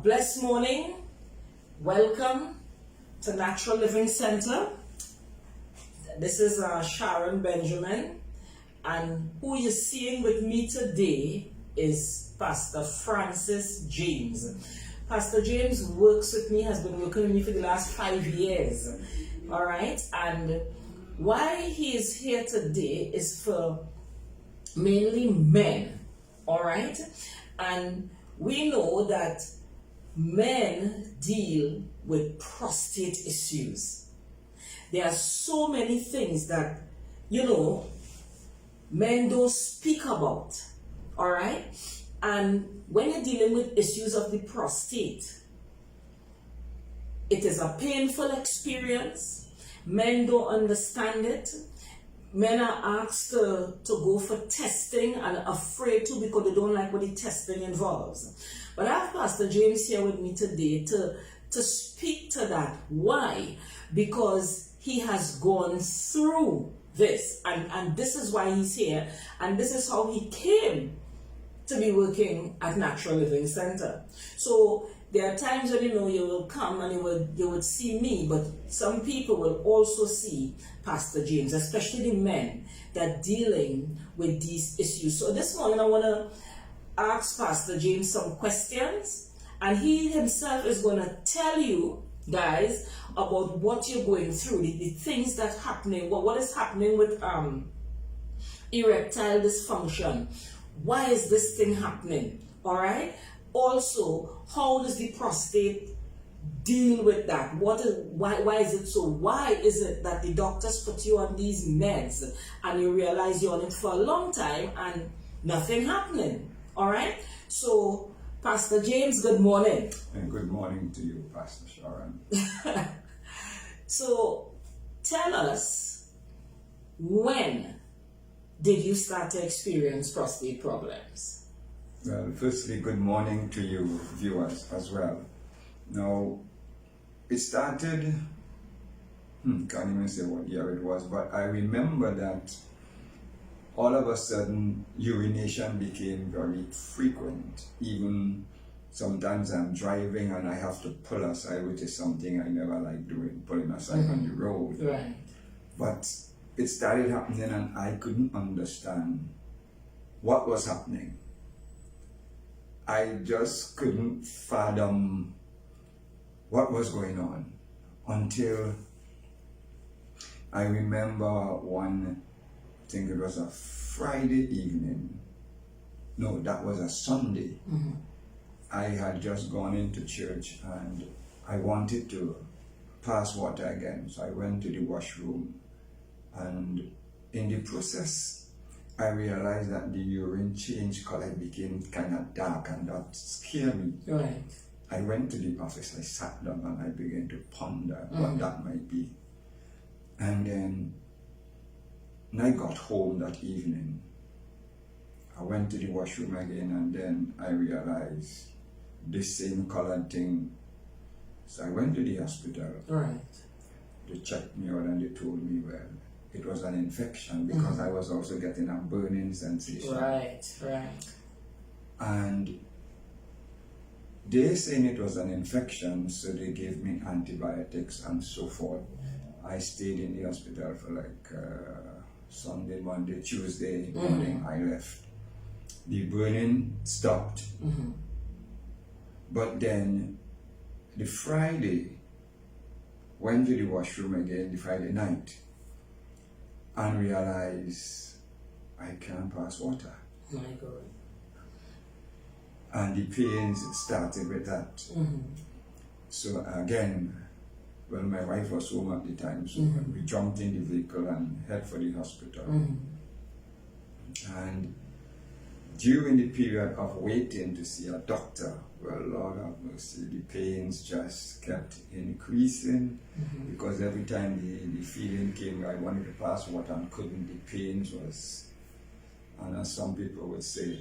Blessed morning. Welcome to Natural Living Center. This is Sharon Benjamin, and who you're seeing with me today is Pastor Francis James. Pastor James works with me, has been working with me for the last 5 years. All right, and why he is here today is for mainly men. All right, and we know that men deal with prostate issues. There are so many things that, men don't speak about. All right? And when you're dealing with issues of the prostate, it is a painful experience. Men don't understand it. Men are asked to go for testing and afraid to because they don't like what the testing involves. But I have Pastor James here with me today to speak to that. Why? Because he has gone through this, and this is why he's here, and this is how he came to be working at Natural Living Center. So there are times when you will come and you would see me, but some people will also see Pastor James, especially the men that dealing with these issues. So this morning I want to ask Pastor James some questions, and he himself is going to tell you guys about what you're going through, the things that happening, what is happening with erectile dysfunction. Why is this thing happening? All right. Also, how does the prostate deal with that? Why is it so? Why is it that the doctors put you on these meds and you realize you're on it for a long time and nothing happening? All right. So, Pastor James, good morning. And good morning to you, Pastor Sharon. So, tell us, when did you start to experience prostate problems? Well, firstly, good morning to you, viewers, as well. Now, it started, can't even say what year it was, but I remember that all of a sudden, urination became very frequent. Even sometimes I'm driving and I have to pull aside, which is something I never like doing, pulling aside on the road. Right. But it started happening and I couldn't understand what was happening. I just couldn't fathom what was going on until I remember one, I think it was a Friday evening. No, that was a Sunday. Mm-hmm. I had just gone into church and I wanted to pass water again. So I went to the washroom, and in the process, I realized that the urine changed color. It became kind of dark, and that scared me. Right. I went to the office, I sat down and I began to ponder what that might be. And then when I got home that evening, I went to the washroom again, and then I realized this same colored thing. So I went to the hospital. Right. They checked me out and they told me, well, it was an infection because I was also getting a burning sensation. Right. And they saying it was an infection, so they gave me antibiotics and so forth. I stayed in the hospital for like Sunday, Monday, Tuesday morning. I left. The burning stopped. But then the Friday, went to the washroom again, the Friday night, and realized I can't pass water. My God. And the pains started with that. So again, well, my wife was home at the time, so we jumped in the vehicle and head for the hospital. And during the period of waiting to see a doctor, well, Lord have mercy, the pains just kept increasing because every time the feeling came, I wanted to pass water and couldn't. The pains was, and as some people would say,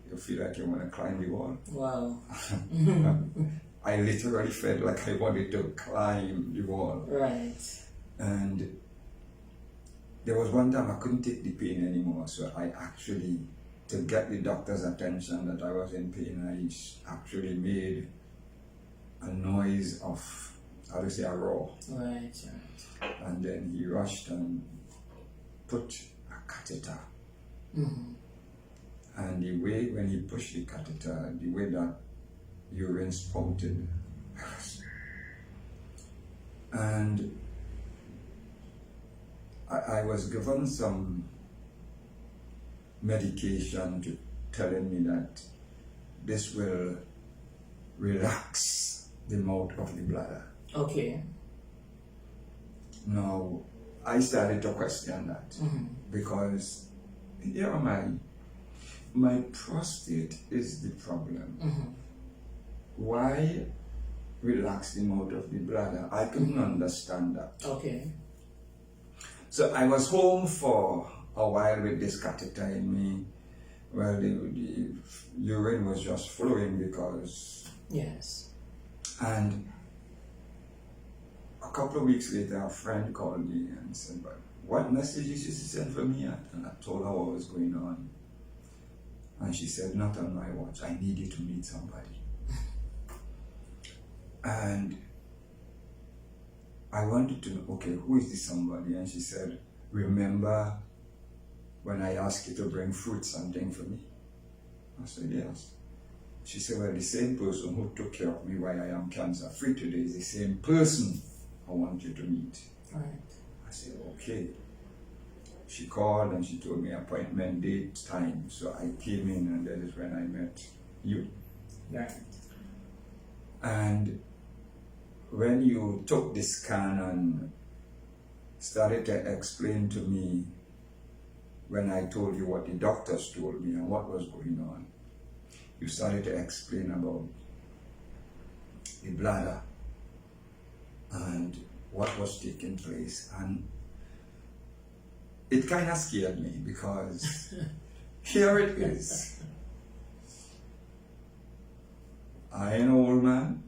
you feel like you want to climb the wall. Wow. I literally felt like I wanted to climb the wall. Right. And there was one time I couldn't take the pain anymore, so I actually to get the doctor's attention that I was in pain, I actually made a noise of, how to say, a roar. Right. And then he rushed and put a catheter. Mm-hmm. And the way, when he pushed the catheter, the way that urine spouted, and I was given some medication to telling me that this will relax the mouth of the bladder. Okay. Now, I started to question that because here am I. My prostate is the problem. Why relax the mouth of the bladder? I couldn't understand that. Okay. So I was home for a while with this catheter in me. Well, the urine was just flowing because... Yes. And a couple of weeks later, a friend called me and said, "But what messages did you send for me?" And I told her what was going on. And she said, "Not on my watch. I need you to meet somebody." And I wanted to know, okay, who is this somebody? And she said, "Remember when I asked you to bring fruits and things for me?" I said, "Yes." She said, "Well, the same person who took care of me while I am cancer free today is the same person I want you to meet." Right. I said, "Okay." She called and she told me appointment, date, time. So I came in and that is when I met you. Right. And when you took the scan and started to explain to me, when I told you what the doctors told me and what was going on, you started to explain about the bladder and what was taking place. And it kind of scared me because here it is. I am an old man.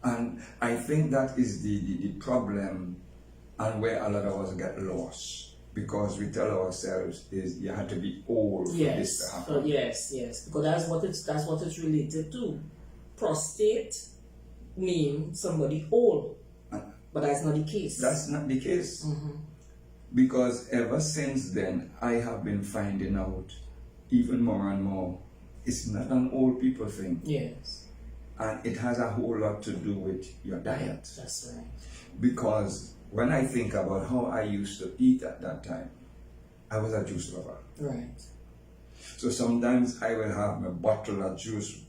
And I think that is the problem and where a lot of us get lost. Because we tell ourselves is you have to be old for this to happen. Yes. Because that's what it's related to. Prostate means somebody old. But that's not the case. That's not the case. Because ever since then, I have been finding out even more and more, it's not an old people thing. Yes. And it has a whole lot to do with your diet. That's right. Because when I think about how I used to eat at that time, I was a juice lover. Right. So sometimes I will have a bottle of juice.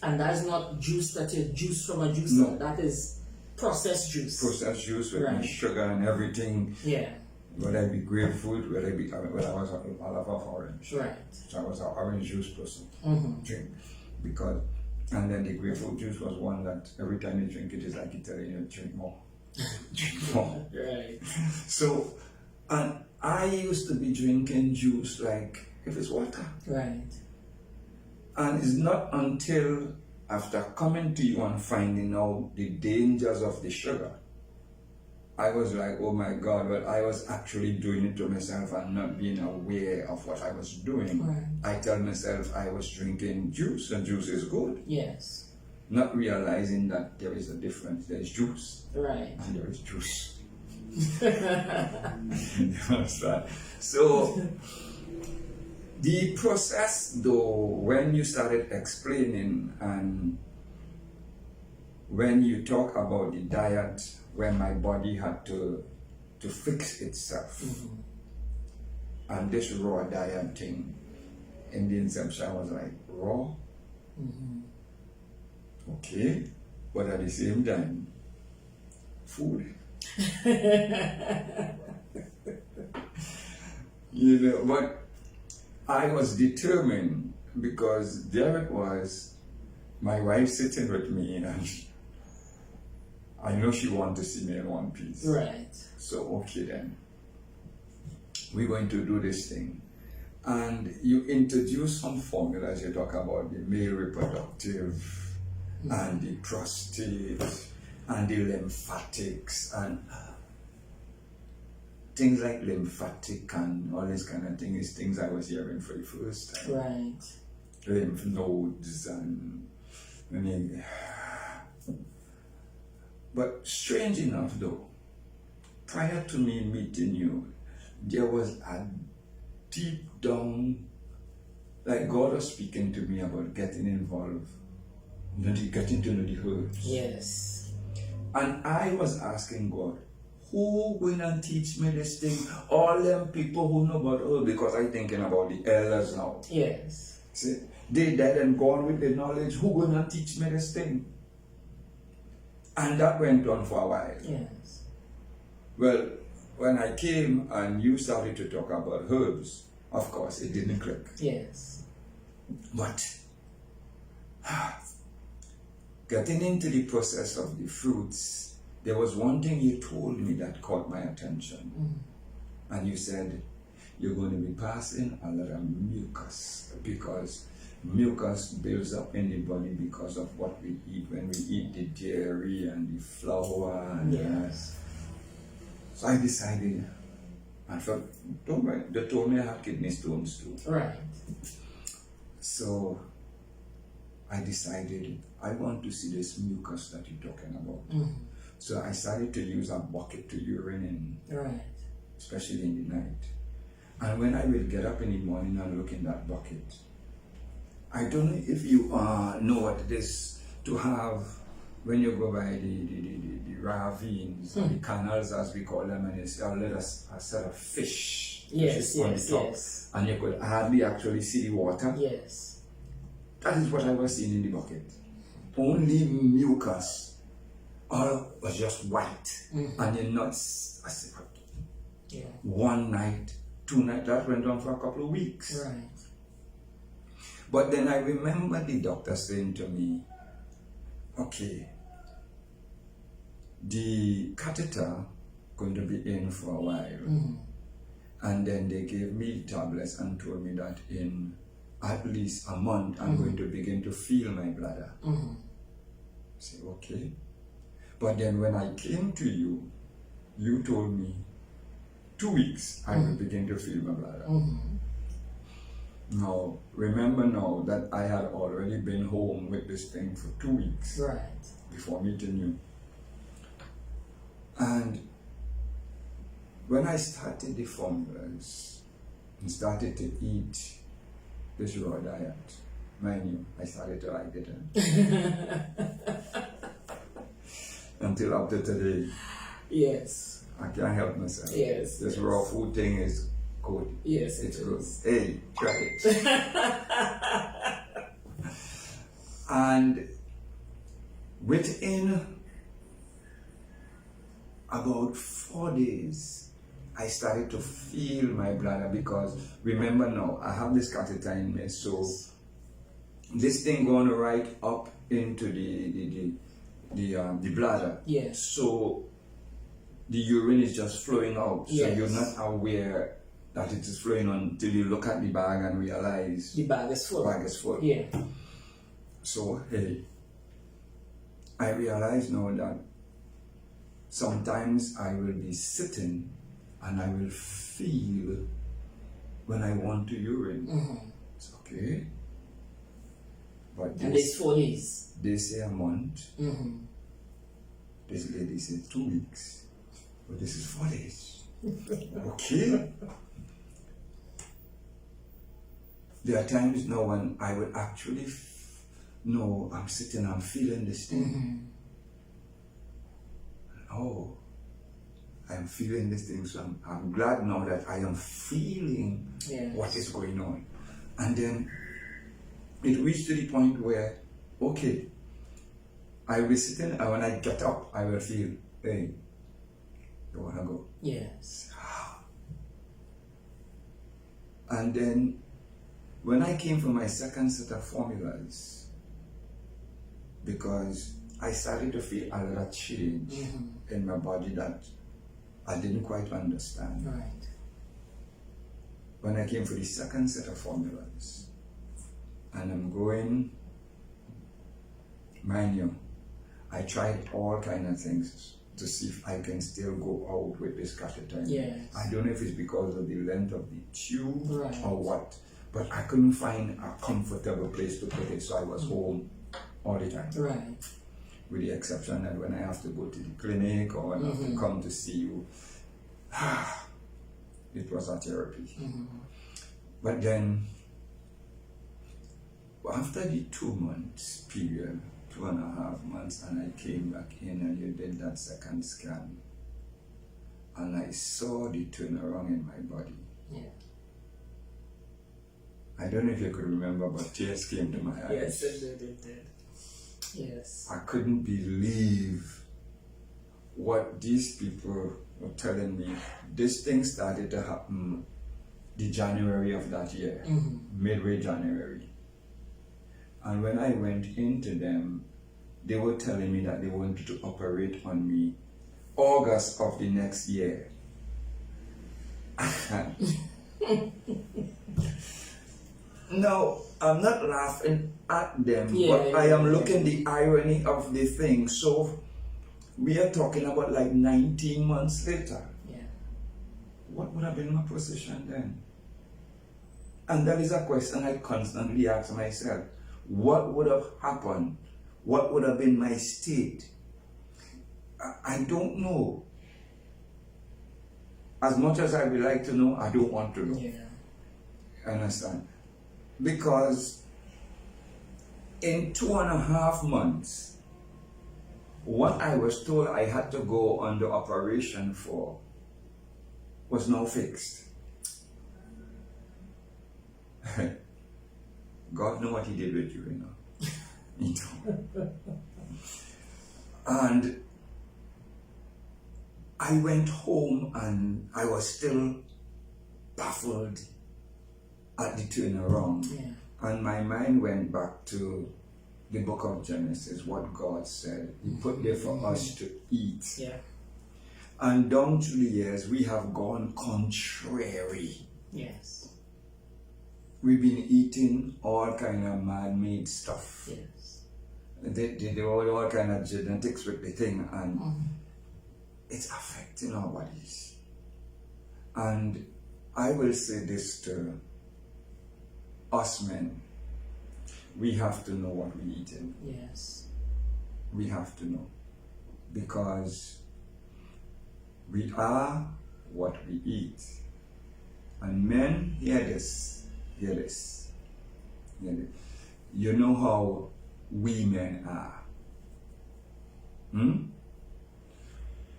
And that's not juice that is juice from a juicer. No. That is processed juice. Processed juice with Right. sugar and everything. Yeah. Whether it be grapefruit, whether it be, well, I was a lover of orange. Right. So I was an orange juice person. Drink. Because, and then the grapefruit juice was one that every time you drink it is like it's telling you to drink more. Drink more. Right. So, and I used to be drinking juice like if it's water. Right. And it's not until after coming to you and finding out the dangers of the sugar, I was like, oh my God, well, I was actually doing it to myself and not being aware of what I was doing. Right. I tell myself I was drinking juice and juice is good. Yes. Not realizing that there is a difference. There is juice. Right. And there is juice. You understand? So, the process though, when you started explaining and when you talk about the diet, when my body had to fix itself, and this raw diet thing, in the inception I was like, raw? Okay, but at the same time, food. You know, but I was determined because there it was, my wife sitting with me and I know she wanted to see me in one piece. Right. So, okay then, we're going to do this thing. And you introduce some formulas, you talk about the male reproductive and the prostate and the lymphatics and things like lymphatic and all this kind of thing is things I was hearing for the first time. Right. Lymph nodes and But strange enough though, prior to me meeting you, there was a deep down, like God was speaking to me about getting involved, getting to know the herbs. Yes. And I was asking God, who going and teach me this thing? All them people who know about herbs, because I'm thinking about the elders now. Yes. See, they dead and gone with the knowledge. Who going to teach me this thing? And that went on for a while. Yes. Well, when I came and you started to talk about herbs, of course, it didn't click. Yes. But getting into the process of the fruits, there was one thing you told me that caught my attention. And you said, you're going to be passing a lot of mucus, because mucus builds up in the body because of what we eat when we eat the dairy and the flour. And Yes. so I decided, and for, don't worry, they told me I had kidney stones too. Right. So I decided I want to see this mucus that you're talking about. So I started to use a bucket to urine in, Right. especially in the night. And when I will get up in the morning and look in that bucket, I don't know if you know what it is to have, when you go by the ravines, the canals as we call them, and it's a set of fish. Yes, on yes, the top, yes. and you could hardly actually see the water. Yes. That is what I was seeing in the bucket. Only mucus. All was just white. And you're not, I said, Yeah. one night, 2 nights, that went on for a couple of weeks. Right. But then I remember the doctor saying to me, okay, the catheter going to be in for a while. And then they gave me tablets and told me that in at least a month I'm going to begin to feel my bladder. I say, okay. But then when I came to you, you told me 2 weeks I will begin to feel my bladder. Now, remember now that I had already been home with this thing for 2 weeks before meeting you. And when I started the formulas and started to eat this raw diet, mind you, I started to like it. Until after today. Yes. I can't help myself. Yes. This raw food thing is good. Yes, it's it good. is. Hey, try it. And within about 4 days, I started to feel my bladder, because remember now, I have this catheter in me, so this thing going right up into the bladder. Yes. So the urine is just flowing out. So Yes. you're not aware that it is flowing until you look at the bag and realize The bag is full. the bag is full. Yeah. So hey, I realize now that sometimes I will be sitting and I will feel when I want to urine. It's okay. But And it's 4 days. they say a month. This lady said 2 weeks. But this is 4 days. Okay. There are times now when I will actually know I'm sitting, I'm feeling this thing. Oh, I'm feeling this thing, so I'm glad now that I am feeling what is going on. And then it reached to the point where, okay, I will be sitting, and when I get up, I will feel, hey, you want to go? Yes. And then when I came for my second set of formulas, because I started to feel a lot of change in my body that I didn't quite understand. Right. When I came for the second set of formulas, and I'm going, mind you, I tried all kind of things to see if I can still go out with this catheter. Yes. I don't know if it's because of the length of the tube Right. or what, but I couldn't find a comfortable place to put it, so I was home all the time. Right. With the exception that when I have to go to the clinic or when I have to come to see you, it was a therapy. But then, after the 2 months period, 2.5 months, and I came back in and you did that second scan, and I saw the turnaround in my body. Yeah. I don't know if you could remember, but tears came to my eyes. Yes, it did. Yes. I couldn't believe what these people were telling me. This thing started to happen the January of that year, midway January. And when I went into them, they were telling me that they wanted to operate on me August of the next year. No, I'm not laughing at them, but I am looking the irony of the thing. So we are talking about like 19 months later. Yeah. What would have been my position then? And that is a question I constantly ask myself. What would have happened? What would have been my state? I don't know. As much as I would like to know, I don't want to know. Yeah. Understand? Because in 2.5 months, what I was told I had to go under operation for was now fixed. God knows what he did with you, you know. You know. And I went home and I was still baffled at the turnaround. Yeah. And my mind went back to the book of Genesis, what God said. He put there for us to eat. Yeah. And down through the years, we have gone contrary. Yes. We've been eating all kind of man-made stuff. Yes. They all kind of genetics with the thing, and it's affecting our bodies. And I will say this to us men. We have to know what we're eating. Yes. We have to know. Because we are what we eat. And men, hear this. Hear this. Hear this. You know how we men are.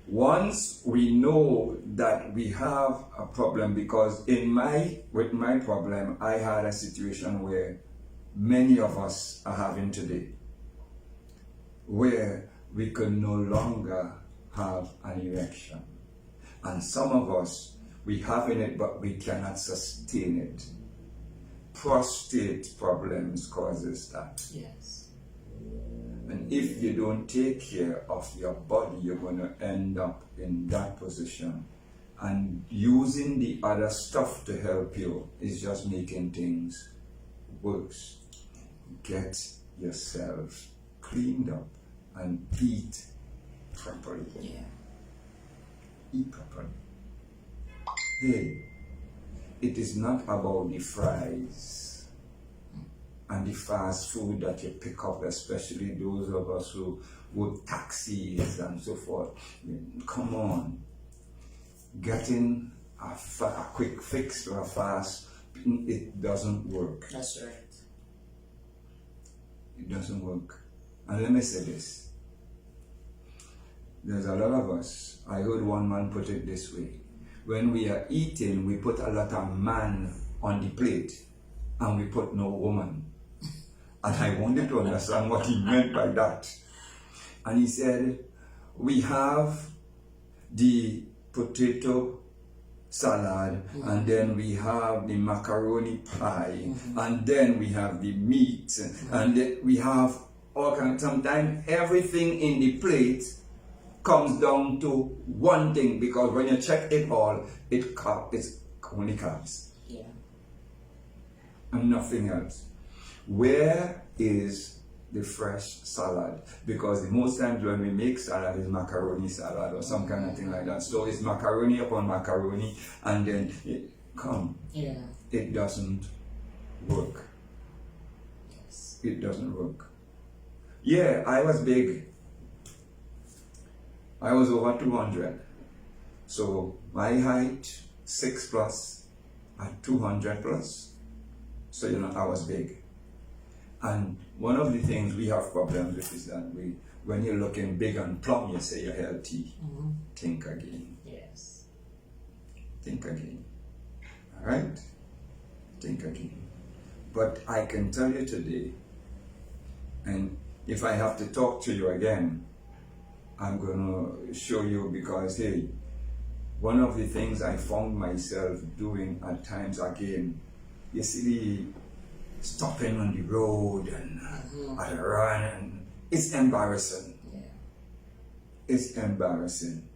Once we know that we have a problem, because with my problem, I had a situation where many of us are having today, where we could no longer have an erection. And some of us, we having it, but we cannot sustain it. Prostate problems causes that. Yes. And if you don't take care of your body, you're going to end up in that position. And using the other stuff to help you is just making things worse. Get yourself cleaned up and eat properly. Yeah. Eat properly. Hey, it is not about the fries and the fast food that you pick up, especially those of us who work taxis and so forth. Come on. Getting a quick fix to a fast, it doesn't work. That's right. It doesn't work. And let me say this. There's a lot of us, I heard one man put it this way. When we are eating, we put a lot of man on the plate and we put no woman. And I wanted to understand what he meant by that. And he said, we have the potato salad, and then we have the macaroni pie, and then we have the meat, and then we have all kinds. Sometimes everything in the plate comes down to one thing, because when you check it all, it's only carbs. Yeah. And nothing else. Where is the fresh salad? Because most times when we make salad, it's macaroni salad or some kind of thing like that. So it's macaroni upon macaroni, and then it doesn't work. Yes. It doesn't work. Yeah, I was big. I was over 200. So my height, 6 plus, and 200 plus. So, I was big. And one of the things we have problems with is that when you're looking big and plump, you say you're healthy. Mm-hmm. Think again. Yes. Think again. All right? Think again. But I can tell you today, and if I have to talk to you again, I'm going to show you, because, hey, one of the things I found myself doing at times again, you see, stopping on the road and at a run, and it's embarrassing. Yeah. It's embarrassing.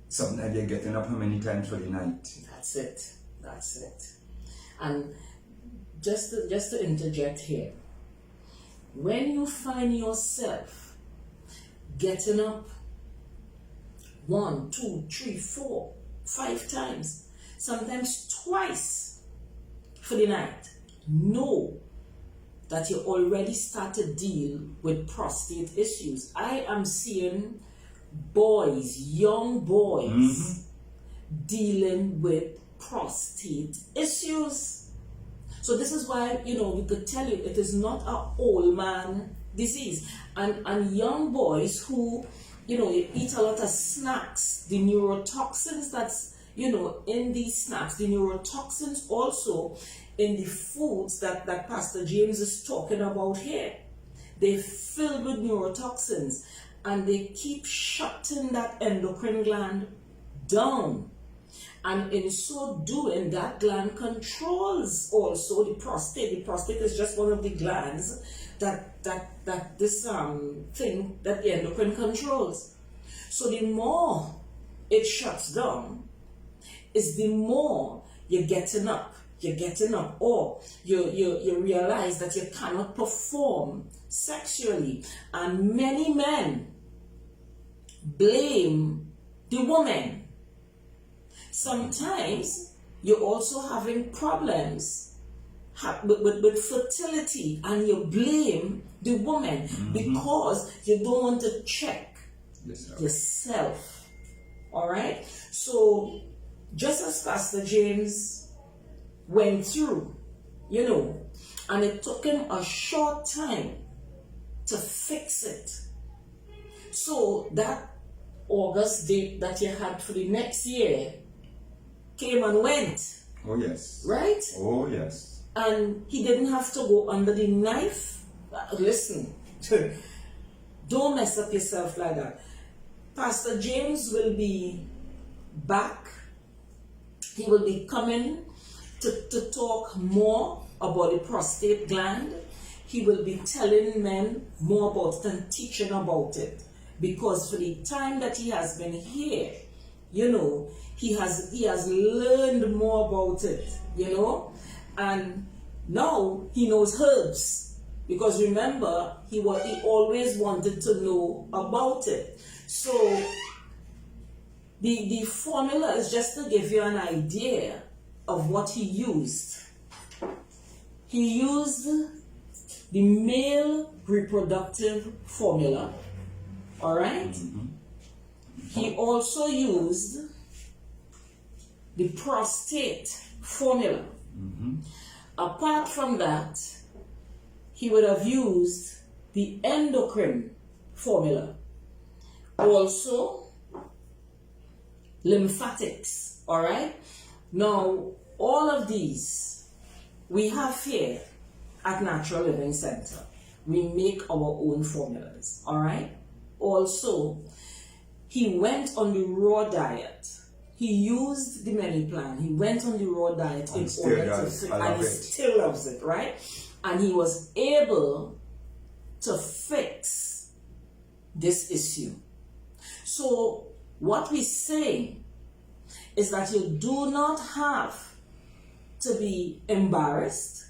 Sometimes you're getting up how many times for the night? That's it. That's it. And just to interject here, when you find yourself getting up 1, 2, 3, 4, 5 times, sometimes twice for the night, know that you already start to deal with prostate issues. I am seeing boys, young boys, dealing with prostate issues. So this is why, we could tell you it is not an old man disease. And young boys who, you eat a lot of snacks, the neurotoxins that's, in these snacks, the neurotoxins also in the foods that Pastor James is talking about here. They're filled with neurotoxins, and they keep shutting that endocrine gland down. And in so doing, that gland controls also the prostate. The prostate is just one of the glands that this thing that the endocrine controls. So the more it shuts down, is the more you're getting up, or you realize that you cannot perform sexually. And many men blame the woman. Sometimes you're also having problems with fertility, and you blame the woman because you don't want to check yourself. All right? So just as Pastor James went through, and it took him a short time to fix it. So that August date that you had for the next year came and went. Oh, yes. Right? Oh, yes. And he didn't have to go under the knife. Listen, don't mess up yourself like that. Pastor James will be back. He will be coming to talk more about the prostate gland. He will be telling men more about it and teaching about it. Because for the time that he has been here, he has learned more about it, and now he knows herbs, because remember, he always wanted to know about it. So the formula is just to give you an idea of what he used. He used the male reproductive formula, all right? He also used the prostate formula. Apart from that, he would have used the endocrine formula. Also, lymphatics, all right? Now, all of these we have here at Natural Living Center. We make our own formulas, all right? Also, he went on the raw diet. He used the menu plan. He went on the raw diet in order to, and he still loves it, right? And he was able to fix this issue. So what we say is that you do not have to be embarrassed.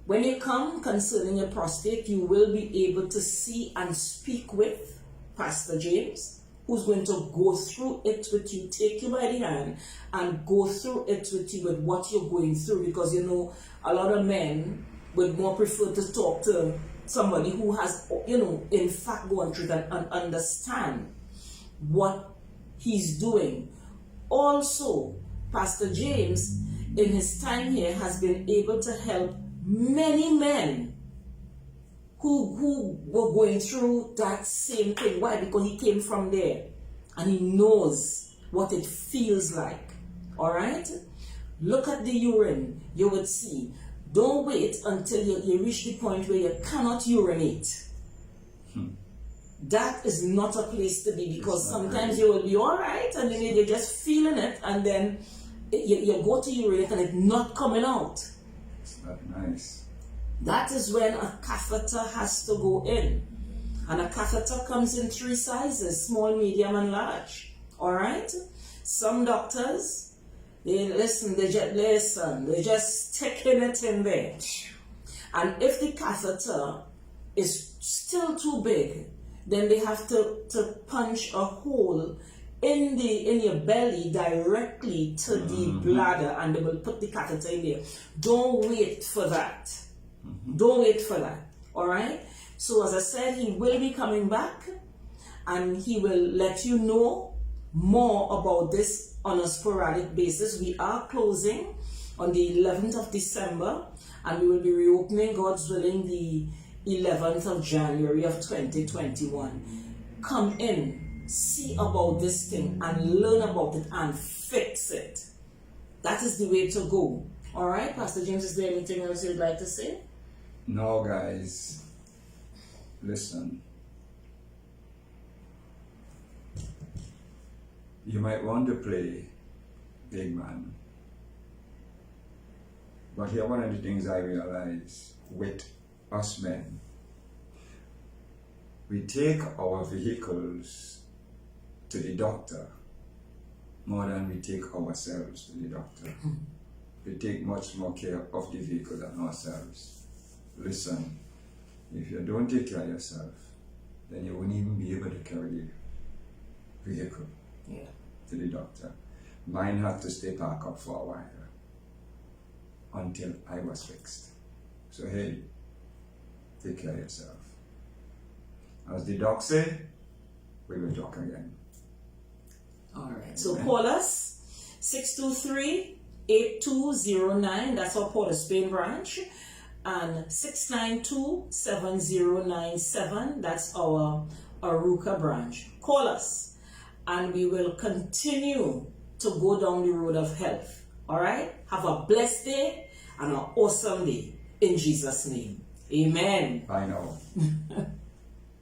When you come concerning your prostate, you will be able to see and speak with Pastor James, who's going to go through it with you, take you by the hand, and go through it with you with what you're going through. Because, a lot of men would more prefer to talk to somebody who has, in fact gone through that and understand what he's doing. Also, Pastor James, in his time here, has been able to help many men who were going through that same thing. Why? Because he came from there and he knows what it feels like. All right? Look at the urine. You would see. Don't wait until you reach the point where you cannot urinate. That is not a place to be, because sometimes you will be all right and then you're just feeling it, and then you go to urinate and it's not coming out. It's not nice. That is when a catheter has to go in. And a catheter comes in 3 sizes, small, medium, and large. All right? Some doctors, they're just sticking it in there. And if the catheter is still too big, then they have to punch a hole in your belly directly to the bladder, and they will put the catheter in there. Don't wait for that. Don't wait for that. All right? So as I said, he will be coming back and he will let you know more about this on a sporadic basis. We are closing on the 11th of December and we will be reopening, God's willing, the 11th of January of 2021. Come in, see about this thing and learn about it and fix it. That is the way to go. All right, Pastor James, is there anything else you'd like to say? No, guys. Listen. You might want to play big man. But here one of the things I realize with us men, we take our vehicles to the doctor more than we take ourselves to the doctor. We take much more care of the vehicle than ourselves. Listen, if you don't take care of yourself, then you won't even be able to carry the vehicle to the doctor. Mine had to stay parked up for a while until I was fixed. So hey, take care of yourself. As the doc say, we will talk again. All right. So call us 623-8209. That's our Port of Spain branch. And 692-7097. That's our Aruca branch. Call us and we will continue to go down the road of health. All right? Have a blessed day and an awesome day. In Jesus' name. Amen. I know.